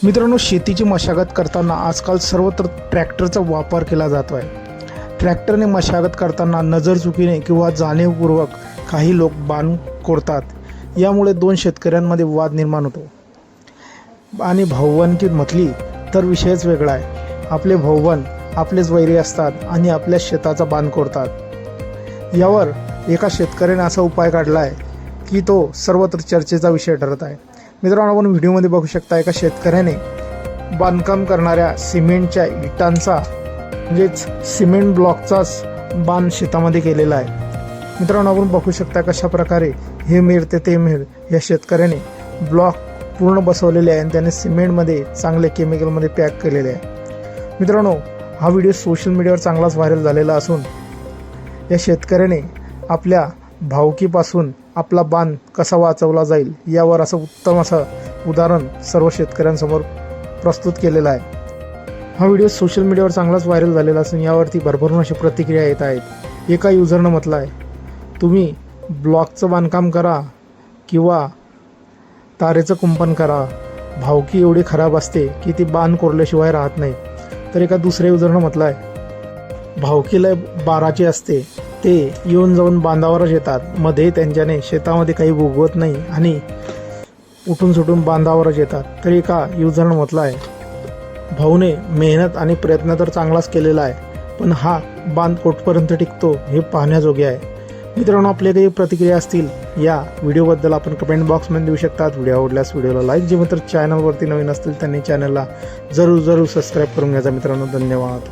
मित्रांनो, शेतीची मशागत करताना आजकाल सर्वत्र ट्रॅक्टरचा वापर केला जातो आहे. ट्रॅक्टरने मशागत करताना नजर चुकीने किंवा जाणीवपूर्वक काही लोक बाण कोरतात. यामुळे दोन शेतकऱ्यांमध्ये वाद निर्माण होतो. आणि भाऊबंदकी म्हटली तर विषयच वेगळा आहे. आपले भाऊबंद आपलेच वैरी असतात आणि आपल्या शेताचा बाण कोरतात. यावर एका शेतकऱ्याने असा उपाय काढला आहे की तो सर्वत्र चर्चेचा विषय ठरत आहे. मित्रांनो, आपण व्हिडिओमध्ये बघू शकता एका शेतकऱ्याने बांधकाम करणाऱ्या सिमेंटच्या इटांचा म्हणजेच सिमेंट ब्लॉकचाच बाण शेतामध्ये केलेला आहे. मित्रांनो, आपण बघू शकता कशा प्रकारे हे मेर ते मेर या शेतकऱ्याने ब्लॉक पूर्ण बसवलेले आहे आणि त्याने सिमेंटमध्ये चांगले केमिकलमध्ये पॅक केलेले आहे. मित्रांनो, हा व्हिडिओ सोशल मीडियावर चांगलाच व्हायरल झालेला असून या शेतकऱ्याने आपल्या भावकीपासून आपला बाण कसा वाचवला जाईल यावर असं उत्तम असं उदाहरण सर्व शेतकऱ्यांसमोर प्रस्तुत केलेलं आहे. हा व्हिडिओ सोशल मीडियावर चांगलाच व्हायरल झालेला असून यावरती भरभरून अशी प्रतिक्रिया येत आहेत. एका युजरनं म्हटलं आहे, तुम्ही ब्लॉकचं बांधकाम करा किंवा तारेचं कुंपण करा, भावकी एवढी खराब असते की ती बाण कोरल्याशिवाय राहत नाही. तर एका दुसऱ्या युजरनं म्हटलं आहे, भावकीला बाराची असते, ते येऊन जाऊन बांधावरच येतात, मध्ये त्यांच्याने शेतामध्ये काही उगवत नाही आणि उठून सुटून बांधावरच येतात. तर एका युजरनं म्हटलं आहे, भाऊने मेहनत आणि प्रयत्न तर चांगलाच केलेला आहे, पण हा बांध कुठपर्यंत टिकतो हे पाहण्याजोगे आहे. मित्रांनो, आपल्या काही प्रतिक्रिया असतील या व्हिडिओबद्दल आपण कमेंट बॉक्समध्ये देऊ शकतात. व्हिडिओ आवडल्यास व्हिडिओला लाईक, जे मित्र चॅनलवरती नवीन असतील त्यांनी चॅनलला जरूर सबस्क्राईब करून घ्यायचा. मित्रांनो, धन्यवाद.